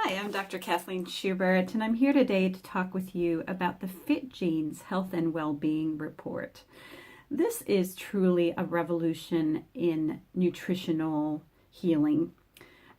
Hi, I'm Dr. Kathleen Schubert, and I'm here today to talk with you about the Fitgenes Health and Wellbeing Report. This is truly a revolution in nutritional healing.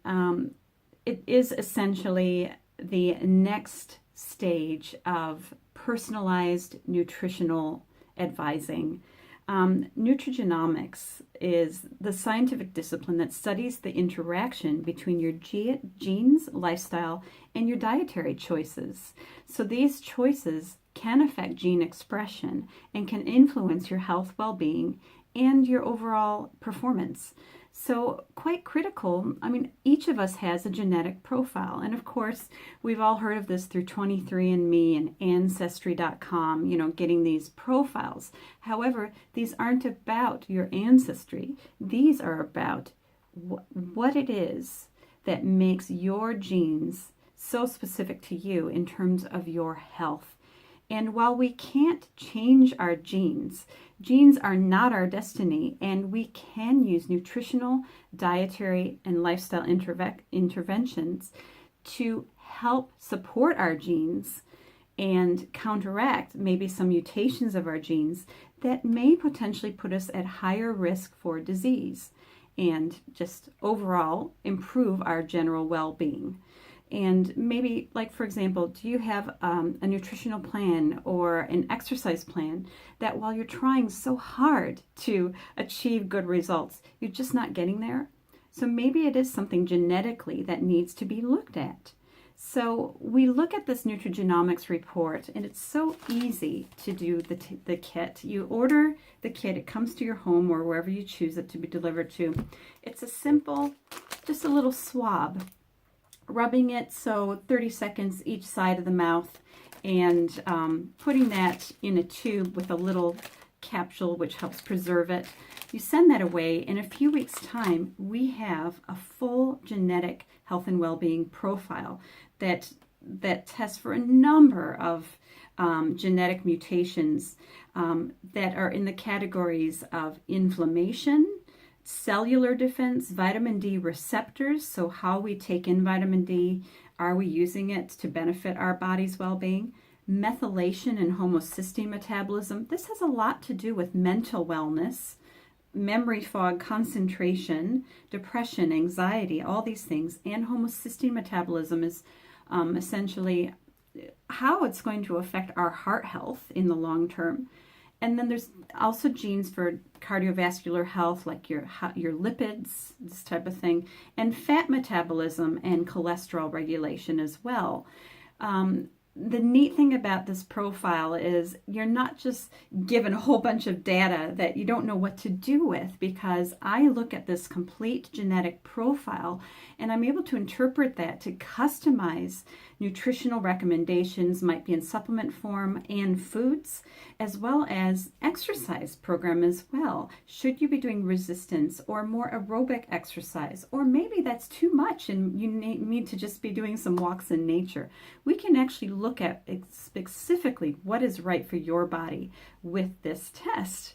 It is essentially the next stage of personalized nutritional advising. Nutrigenomics is the scientific discipline that studies the interaction between your genes, lifestyle, and your dietary choices. So these choices can affect gene expression and can influence your health, well-being, and your overall performance. So quite critical. I mean, each of us has a genetic profile. And of course, we've all heard of this through 23andMe and Ancestry.com, getting these profiles. However, these aren't about your ancestry. These are about what it is that makes your genes so specific to you in terms of your health. And while we can't change our genes, genes are not our destiny, and we can use nutritional, dietary, and lifestyle interventions to help support our genes and counteract maybe some mutations of our genes that may potentially put us at higher risk for disease and just overall improve our general well-being. And maybe, like, for example, do you have a nutritional plan or an exercise plan that while you're trying so hard to achieve good results, you're just not getting there? So maybe it is something genetically that needs to be looked at. So we look at this Nutrigenomics report, and it's so easy to do the kit. You order the kit, it comes to your home or wherever you choose it to be delivered to. It's a simple, just a little swab. Rubbing it so 30 seconds each side of the mouth, and putting that in a tube with a little capsule which helps preserve it. You send that away. In a few weeks' time, we have a full genetic health and well-being profile that tests for a number of genetic mutations that are in the categories of inflammation, cellular defense, vitamin D receptors, so how we take in vitamin D, are we using it to benefit our body's well-being? Methylation and homocysteine metabolism. This has a lot to do with mental wellness, memory fog, concentration, depression, anxiety, all these things. And homocysteine metabolism is essentially how it's going to affect our heart health in the long term. And then there's also genes for cardiovascular health, like your lipids, this type of thing, and fat metabolism and cholesterol regulation as well. The neat thing about this profile is you're not just given a whole bunch of data that you don't know what to do with, because I look at this complete genetic profile and I'm able to interpret that to customize nutritional recommendations, might be in supplement form, and foods, as well as exercise program as well. Should you be doing resistance or more aerobic exercise, or maybe that's too much and you need to just be doing some walks in nature. We can actually look at specifically what is right for your body with this test.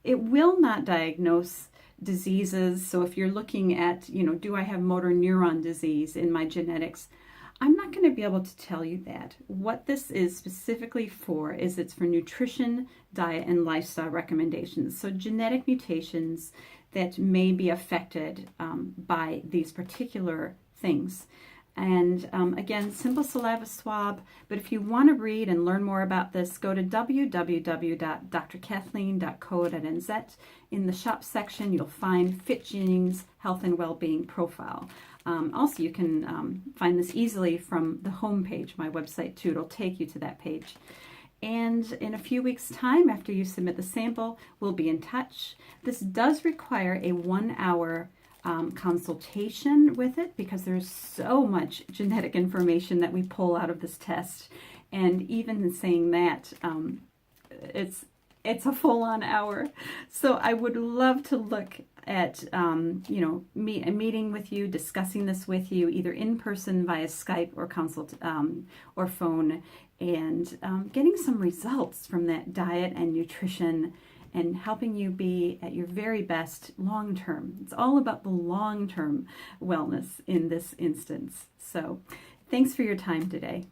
It will not diagnose diseases. So if you're looking at, do I have motor neuron disease in my genetics? I'm not going to be able to tell you that. What this is specifically for is it's for nutrition, diet, and lifestyle recommendations. So genetic mutations that may be affected by these particular things. And again, simple saliva swab. But if you want to read and learn more about this, go to www.drkathleen.co.nz. In the shop section, you'll find Fitgenes Health and Wellbeing profile. Also, you can find this easily from the home page, my website too. It'll take you to that page. And in a few weeks' time, after you submit the sample, we'll be in touch. This does require a 1-hour consultation with it, because there's so much genetic information that we pull out of this test. And even in saying that, it's a full-on hour. So I would love to look at a meeting with you, discussing this with you, either in person via Skype or or phone, and getting some results from that diet and nutrition and helping you be at your very best long term. It's all about the long term wellness in this instance. So thanks for your time today.